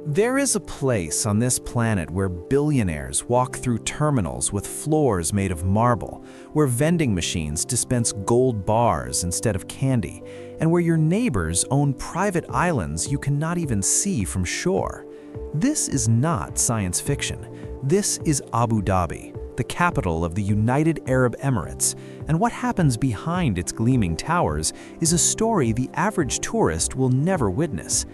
There is a place on this planet where billionaires walk through terminals with floors made of marble, where vending machines dispense gold bars instead of candy, and where your neighbors own private islands you cannot even see from shore. This is not science fiction. This is Abu Dhabi, the capital of the United Arab Emirates, and what happens behind its gleaming towers is a story the average tourist will never witness.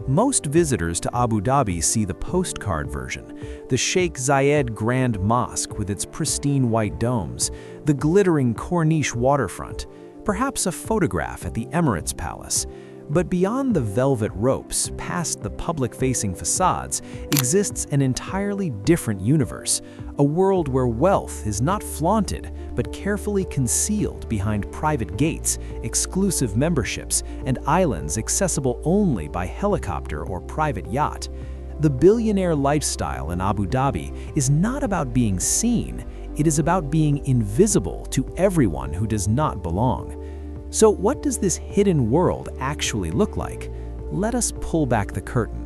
Most visitors to Abu Dhabi see the postcard version, the Sheikh Zayed Grand Mosque with its pristine white domes, the glittering Corniche waterfront, perhaps a photograph at the Emirates Palace. But beyond the velvet ropes, past the public-facing facades, exists an entirely different universe, a world where wealth is not flaunted, but carefully concealed behind private gates, exclusive memberships, and islands accessible only by helicopter or private yacht. The billionaire lifestyle in Abu Dhabi is not about being seen, it is about being invisible to everyone who does not belong. So what does this hidden world actually look like? Let us pull back the curtain.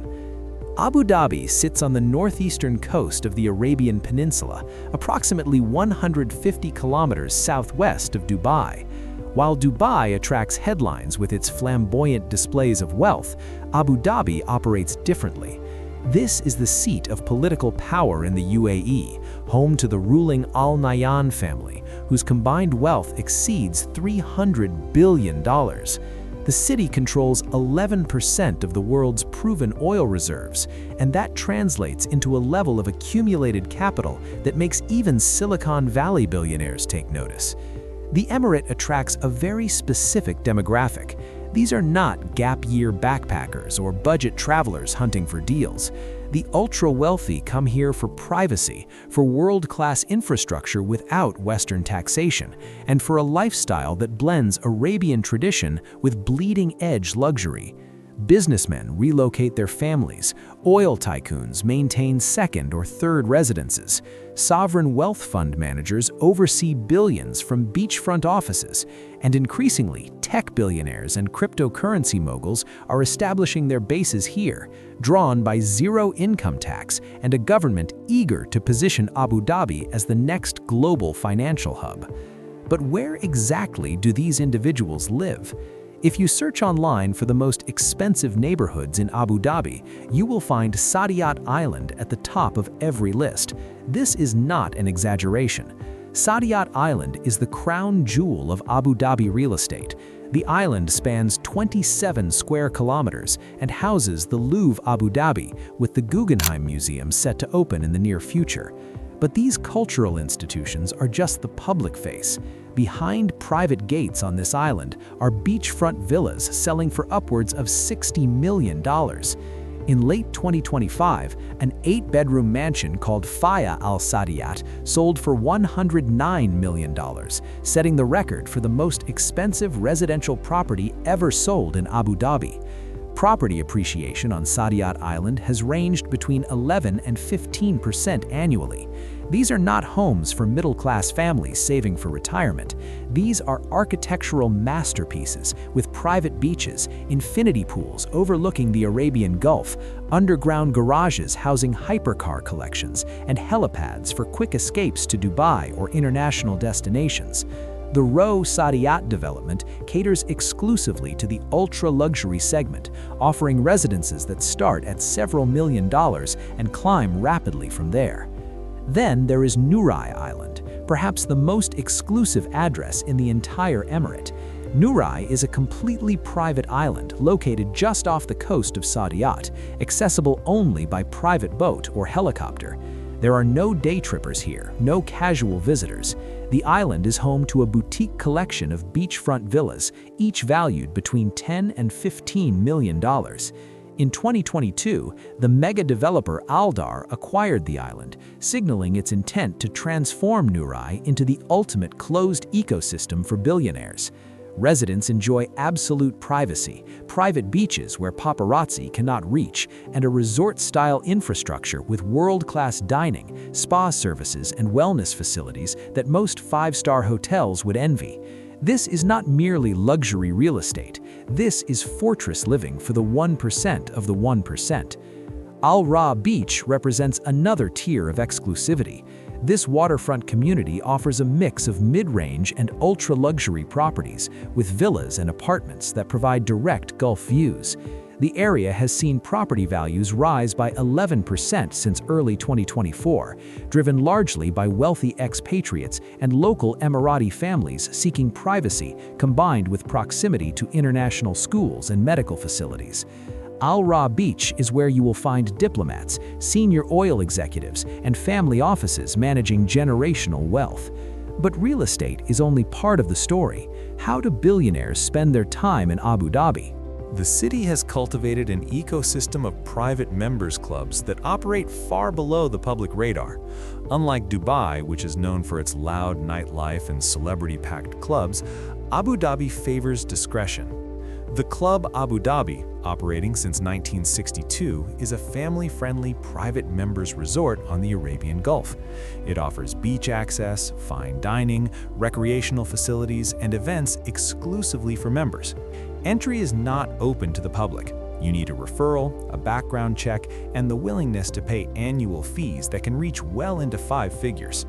Abu Dhabi sits on the northeastern coast of the Arabian Peninsula, approximately 150 kilometers southwest of Dubai. While Dubai attracts headlines with its flamboyant displays of wealth, Abu Dhabi operates differently. This is the seat of political power in the UAE, home to the ruling Al Nahyan family, whose combined wealth exceeds $300 billion. The city controls 11% of the world's proven oil reserves, and that translates into a level of accumulated capital that makes even Silicon Valley billionaires take notice. The emirate attracts a very specific demographic. These are not gap-year backpackers or budget travelers hunting for deals. The ultra-wealthy come here for privacy, for world-class infrastructure without Western taxation, and for a lifestyle that blends Arabian tradition with bleeding-edge luxury. Businessmen relocate their families, oil tycoons maintain second or third residences, sovereign wealth fund managers oversee billions from beachfront offices, and increasingly, tech billionaires and cryptocurrency moguls are establishing their bases here, drawn by zero income tax and a government eager to position Abu Dhabi as the next global financial hub. But where exactly do these individuals live? If you search online for the most expensive neighborhoods in Abu Dhabi, you will find Saadiyat Island at the top of every list. This is not an exaggeration. Saadiyat Island is the crown jewel of Abu Dhabi real estate. The island spans 27 square kilometers and houses the Louvre Abu Dhabi, with the Guggenheim Museum set to open in the near future. But these cultural institutions are just the public face. Behind private gates on this island are beachfront villas selling for upwards of $60 million. In late 2025, an 8-bedroom mansion called Faya Al Saadiyat sold for $109 million, setting the record for the most expensive residential property ever sold in Abu Dhabi. Property appreciation on Saadiyat Island has ranged between 11% and 15% annually. These are not homes for middle-class families saving for retirement. These are architectural masterpieces with private beaches, infinity pools overlooking the Arabian Gulf, underground garages housing hypercar collections, and helipads for quick escapes to Dubai or international destinations. The Row Saadiyat development caters exclusively to the ultra-luxury segment, offering residences that start at several $1 million and climb rapidly from there. Then there is Nurai Island, perhaps the most exclusive address in the entire emirate. Nurai is a completely private island located just off the coast of Saadiyat, accessible only by private boat or helicopter. There are no day trippers here, no casual visitors. The island is home to a boutique collection of beachfront villas, each valued between $10 and $15 million. In 2022, the mega developer Aldar acquired the island, signaling its intent to transform Nurai into the ultimate closed ecosystem for billionaires. Residents enjoy absolute privacy, private beaches where paparazzi cannot reach, and a resort-style infrastructure with world-class dining, spa services, and wellness facilities that most five-star hotels would envy. This is not merely luxury real estate. This is fortress living for the 1% of the 1%. Al Ra Beach represents another tier of exclusivity. This waterfront community offers a mix of mid-range and ultra-luxury properties, with villas and apartments that provide direct Gulf views. The area has seen property values rise by 11% since early 2024, driven largely by wealthy expatriates and local Emirati families seeking privacy combined with proximity to international schools and medical facilities. Al Ra Beach is where you will find diplomats, senior oil executives, and family offices managing generational wealth. But real estate is only part of the story. How do billionaires spend their time in Abu Dhabi? The city has cultivated an ecosystem of private members clubs that operate far below the public radar. Unlike Dubai, which is known for its loud nightlife and celebrity-packed clubs, Abu Dhabi favors discretion. The Club Abu Dhabi, operating since 1962, is a family-friendly private members resort on the Arabian Gulf. It offers beach access, fine dining, recreational facilities, and events exclusively for members. Entry is not open to the public. You need a referral, a background check, and the willingness to pay annual fees that can reach well into 5 figures.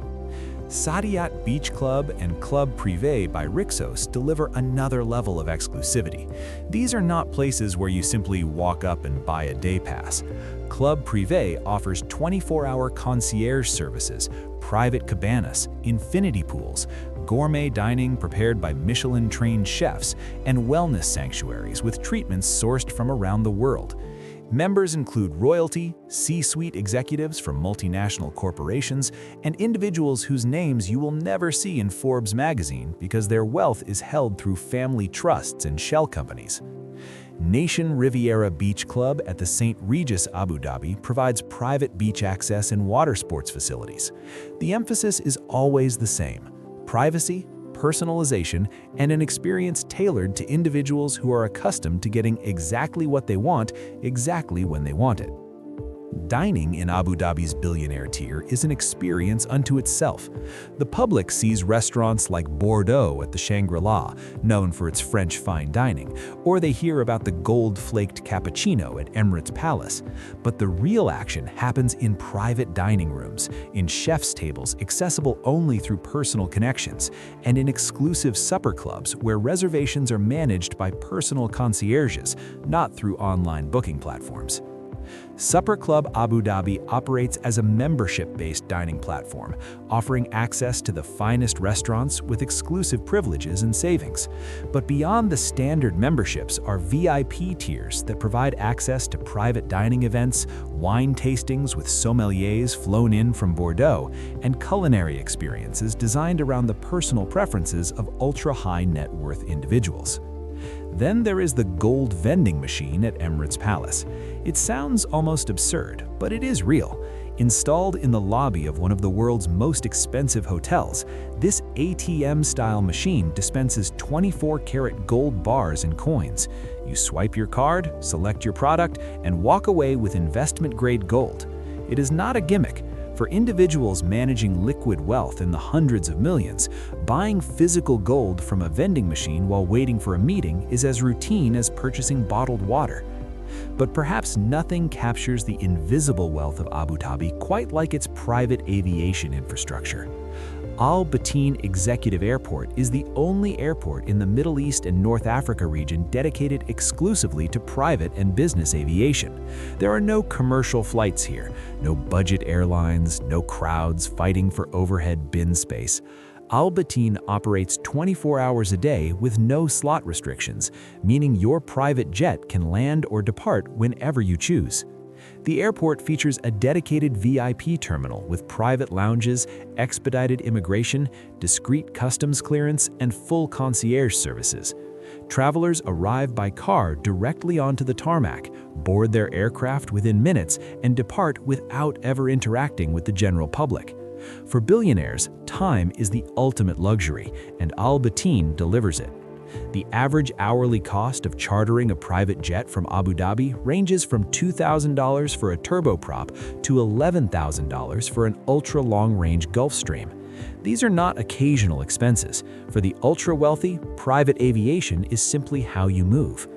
Saadiyat Beach Club and Club Privé by Rixos deliver another level of exclusivity. These are not places where you simply walk up and buy a day pass. Club Privé offers 24-hour concierge services, private cabanas, infinity pools, gourmet dining prepared by Michelin-trained chefs, and wellness sanctuaries with treatments sourced from around the world. Members include royalty, C-suite executives from multinational corporations, and individuals whose names you will never see in Forbes magazine because their wealth is held through family trusts and shell companies. Nation Riviera Beach Club at the St. Regis Abu Dhabi provides private beach access and water sports facilities. The emphasis is always the same: privacy, personalization, and an experience tailored to individuals who are accustomed to getting exactly what they want, exactly when they want it. Dining in Abu Dhabi's Billionaire tier is an experience unto itself. The public sees restaurants like Bordeaux at the Shangri-La, known for its French fine dining, or they hear about the gold-flaked cappuccino at Emirates Palace. But the real action happens in private dining rooms, in chef's tables accessible only through personal connections, and in exclusive supper clubs where reservations are managed by personal concierges, not through online booking platforms. Supper Club Abu Dhabi operates as a membership-based dining platform, offering access to the finest restaurants with exclusive privileges and savings. But beyond the standard memberships are VIP tiers that provide access to private dining events, wine tastings with sommeliers flown in from Bordeaux, and culinary experiences designed around the personal preferences of ultra-high net worth individuals. Then there is the gold vending machine at Emirates Palace. It sounds almost absurd, but it is real. Installed in the lobby of one of the world's most expensive hotels, this ATM-style machine dispenses 24-karat gold bars and coins. You swipe your card, select your product, and walk away with investment-grade gold. It is not a gimmick. For individuals managing liquid wealth in the hundreds of millions, buying physical gold from a vending machine while waiting for a meeting is as routine as purchasing bottled water. But perhaps nothing captures the invisible wealth of Abu Dhabi quite like its private aviation infrastructure. Al Bateen Executive Airport is the only airport in the Middle East and North Africa region dedicated exclusively to private and business aviation. There are no commercial flights here, no budget airlines, no crowds fighting for overhead bin space. Al Bateen operates 24 hours a day with no slot restrictions, meaning your private jet can land or depart whenever you choose. The airport features a dedicated VIP terminal with private lounges, expedited immigration, discreet customs clearance, and full concierge services. Travelers arrive by car directly onto the tarmac, board their aircraft within minutes, and depart without ever interacting with the general public. For billionaires, time is the ultimate luxury, and Al Bateen delivers it. The average hourly cost of chartering a private jet from Abu Dhabi ranges from $2,000 for a turboprop to $11,000 for an ultra-long-range Gulfstream. These are not occasional expenses. For the ultra-wealthy, private aviation is simply how you move.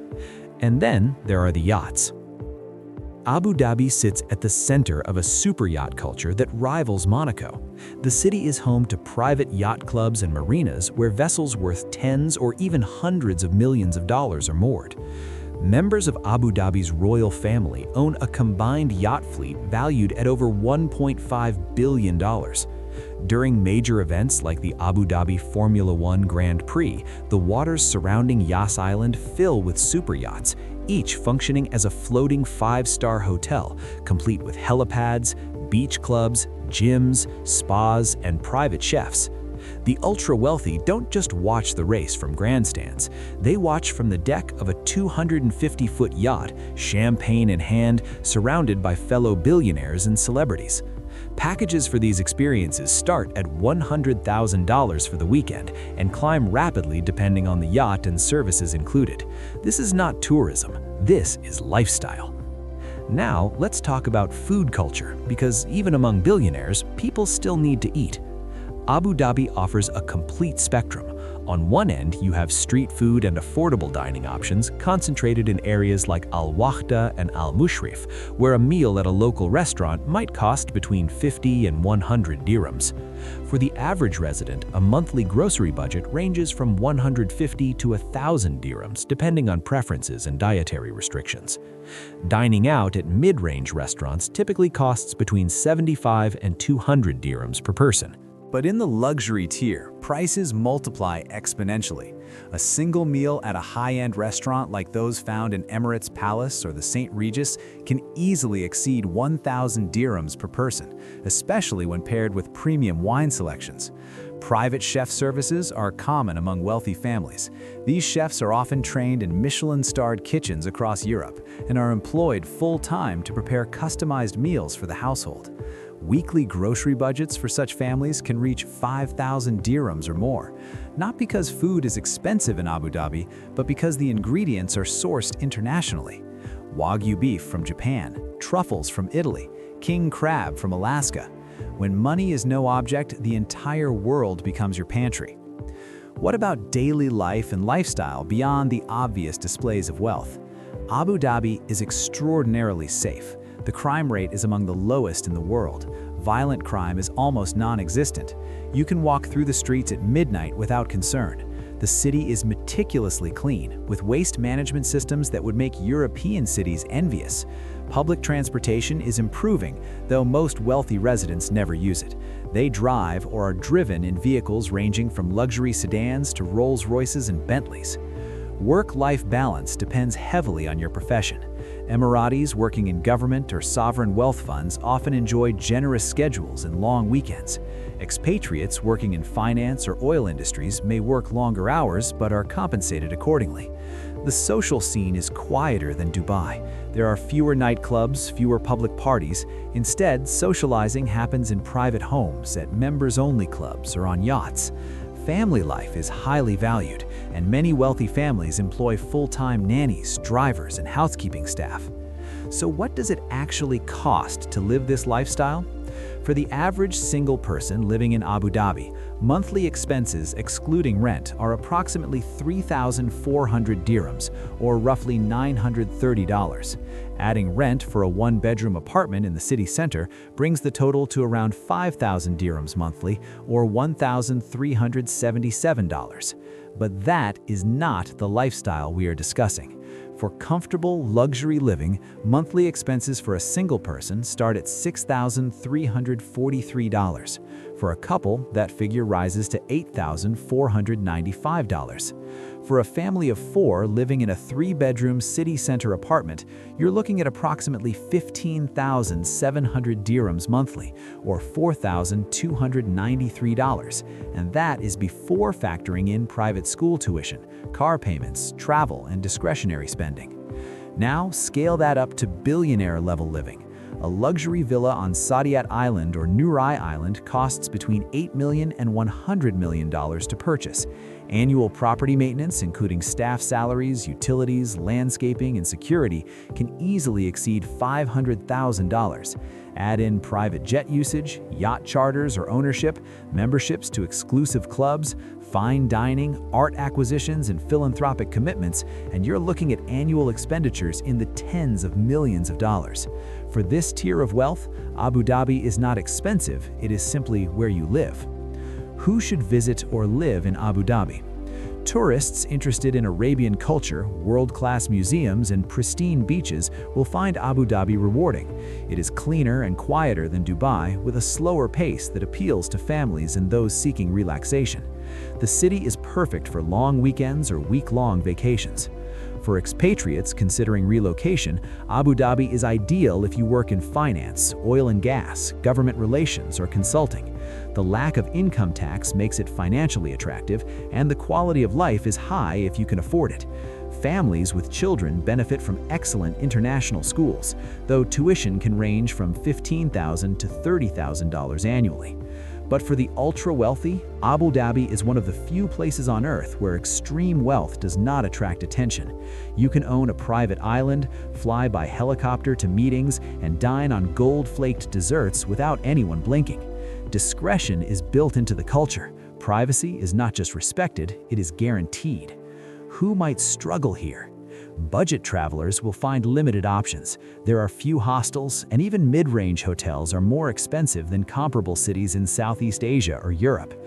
And then there are the yachts. Abu Dhabi sits at the center of a superyacht culture that rivals Monaco. The city is home to private yacht clubs and marinas where vessels worth tens or even hundreds of millions of dollars are moored. Members of Abu Dhabi's royal family own a combined yacht fleet valued at over $1.5 billion. During major events like the Abu Dhabi Formula One Grand Prix, the waters surrounding Yas Island fill with superyachts, each functioning as a floating five-star hotel, complete with helipads, beach clubs, gyms, spas, and private chefs. The ultra-wealthy don't just watch the race from grandstands. They watch from the deck of a 250-foot yacht, champagne in hand, surrounded by fellow billionaires and celebrities. Packages for these experiences start at $100,000 for the weekend and climb rapidly depending on the yacht and services included. This is not tourism, this is lifestyle. Now, let's talk about food culture, because even among billionaires, people still need to eat. Abu Dhabi offers a complete spectrum. On one end, you have street food and affordable dining options concentrated in areas like Al Wahda and Al Mushrif, where a meal at a local restaurant might cost between 50 and 100 dirhams. For the average resident, a monthly grocery budget ranges from 150 to 1,000 dirhams, depending on preferences and dietary restrictions. Dining out at mid-range restaurants typically costs between 75 and 200 dirhams per person. But in the luxury tier, prices multiply exponentially. A single meal at a high-end restaurant like those found in Emirates Palace or the St. Regis can easily exceed 1,000 dirhams per person, especially when paired with premium wine selections. Private chef services are common among wealthy families. These chefs are often trained in Michelin-starred kitchens across Europe and are employed full-time to prepare customized meals for the household. Weekly grocery budgets for such families can reach 5,000 dirhams or more, not because food is expensive in Abu Dhabi, but because the ingredients are sourced internationally. Wagyu beef from Japan, truffles from Italy, king crab from Alaska. When money is no object, the entire world becomes your pantry. What about daily life and lifestyle beyond the obvious displays of wealth? Abu Dhabi is extraordinarily safe. The crime rate is among the lowest in the world. Violent crime is almost non-existent. You can walk through the streets at midnight without concern. The city is meticulously clean, with waste management systems that would make European cities envious. Public transportation is improving, though most wealthy residents never use it. They drive or are driven in vehicles ranging from luxury sedans to Rolls-Royces and Bentleys. Work-life balance depends heavily on your profession. Emiratis working in government or sovereign wealth funds often enjoy generous schedules and long weekends. Expatriates working in finance or oil industries may work longer hours but are compensated accordingly. The social scene is quieter than Dubai. There are fewer nightclubs, fewer public parties. Instead, socializing happens in private homes, at members-only clubs, or on yachts. Family life is highly valued, and many wealthy families employ full-time nannies, drivers, and housekeeping staff. So what does it actually cost to live this lifestyle? For the average single person living in Abu Dhabi, monthly expenses excluding rent are approximately 3,400 dirhams, or roughly $930. Adding rent for a one-bedroom apartment in the city center brings the total to around 5,000 dirhams monthly, or $1,377. But that is not the lifestyle we are discussing. For comfortable luxury living, monthly expenses for a single person start at $6,343. For a couple, that figure rises to $8,495. For a family of 4 living in a 3-bedroom city center apartment, you're looking at approximately 15,700 dirhams monthly, or $4,293, and that is before factoring in private school tuition, car payments, travel, and discretionary spending. Now, scale that up to billionaire-level living. A luxury villa on Saadiyat Island or Nurai Island costs between $8 million and $100 million to purchase. Annual property maintenance, including staff salaries, utilities, landscaping, and security, can easily exceed $500,000. Add in private jet usage, yacht charters or ownership, memberships to exclusive clubs, fine dining, art acquisitions, and philanthropic commitments, and you're looking at annual expenditures in the tens of millions of dollars. For this tier of wealth, Abu Dhabi is not expensive, it is simply where you live. Who should visit or live in Abu Dhabi? Tourists interested in Arabian culture, world-class museums, and pristine beaches will find Abu Dhabi rewarding. It is cleaner and quieter than Dubai, with a slower pace that appeals to families and those seeking relaxation. The city is perfect for long weekends or week-long vacations. For expatriates considering relocation, Abu Dhabi is ideal if you work in finance, oil and gas, government relations, or consulting. The lack of income tax makes it financially attractive, and the quality of life is high if you can afford it. Families with children benefit from excellent international schools, though tuition can range from $15,000 to $30,000 annually. But for the ultra-wealthy, Abu Dhabi is one of the few places on Earth where extreme wealth does not attract attention. You can own a private island, fly by helicopter to meetings, and dine on gold-flaked desserts without anyone blinking. Discretion is built into the culture. Privacy is not just respected, it is guaranteed. Who might struggle here? Budget travelers will find limited options. There are few hostels, and even mid-range hotels are more expensive than comparable cities in Southeast Asia or Europe.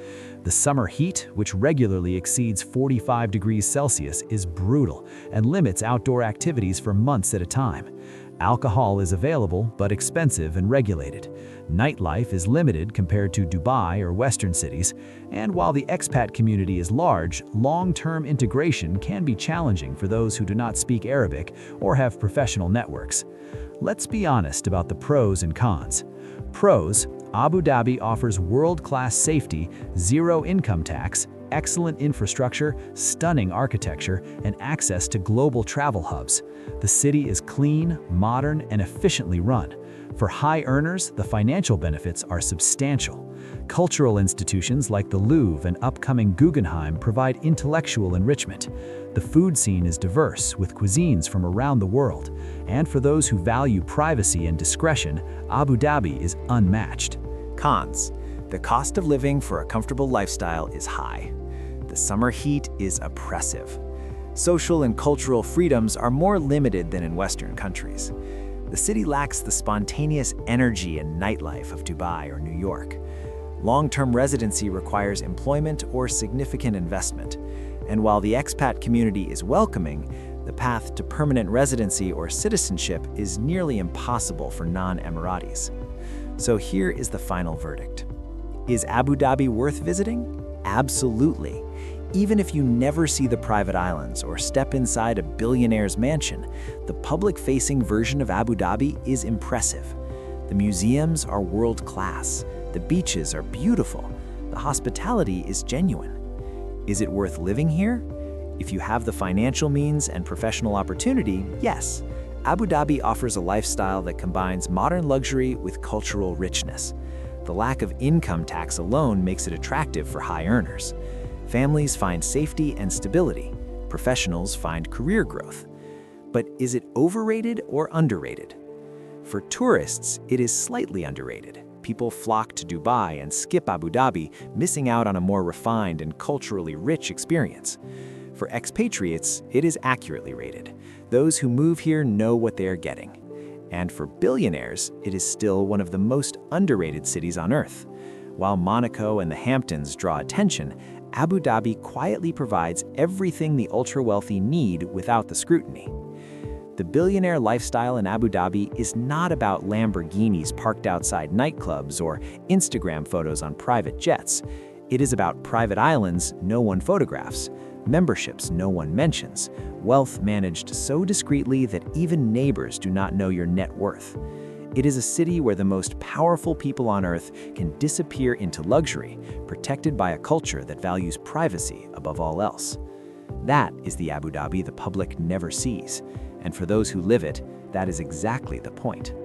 The summer heat, which regularly exceeds 45 degrees Celsius, is brutal and limits outdoor activities for months at a time. Alcohol is available, but expensive and regulated. Nightlife is limited compared to Dubai or Western cities, and while the expat community is large, long-term integration can be challenging for those who do not speak Arabic or have professional networks. Let's be honest about the pros and cons. Pros: Abu Dhabi offers world-class safety, zero income tax, excellent infrastructure, stunning architecture, and access to global travel hubs. The city is clean, modern, and efficiently run. For high earners, the financial benefits are substantial. Cultural institutions like the Louvre and upcoming Guggenheim provide intellectual enrichment. The food scene is diverse, with cuisines from around the world. And for those who value privacy and discretion, Abu Dhabi is unmatched. Cons: the cost of living for a comfortable lifestyle is high. The summer heat is oppressive. Social and cultural freedoms are more limited than in Western countries. The city lacks the spontaneous energy and nightlife of Dubai or New York. Long-term residency requires employment or significant investment. And while the expat community is welcoming, the path to permanent residency or citizenship is nearly impossible for non-Emiratis. So here is the final verdict. Is Abu Dhabi worth visiting? Absolutely. Even if you never see the private islands or step inside a billionaire's mansion, the public-facing version of Abu Dhabi is impressive. The museums are world-class, the beaches are beautiful, the hospitality is genuine. Is it worth living here? If you have the financial means and professional opportunity, yes. Abu Dhabi offers a lifestyle that combines modern luxury with cultural richness. The lack of income tax alone makes it attractive for high earners. Families find safety and stability. Professionals find career growth. But is it overrated or underrated? For tourists, it is slightly underrated. People flock to Dubai and skip Abu Dhabi, missing out on a more refined and culturally rich experience. For expatriates, it is accurately rated. Those who move here know what they are getting. And for billionaires, it is still one of the most underrated cities on Earth. While Monaco and the Hamptons draw attention, Abu Dhabi quietly provides everything the ultra-wealthy need without the scrutiny. The billionaire lifestyle in Abu Dhabi is not about Lamborghinis parked outside nightclubs or Instagram photos on private jets. It is about private islands no one photographs, memberships no one mentions, wealth managed so discreetly that even neighbors do not know your net worth. It is a city where the most powerful people on Earth can disappear into luxury, protected by a culture that values privacy above all else. That is the Abu Dhabi the public never sees, and for those who live it, that is exactly the point.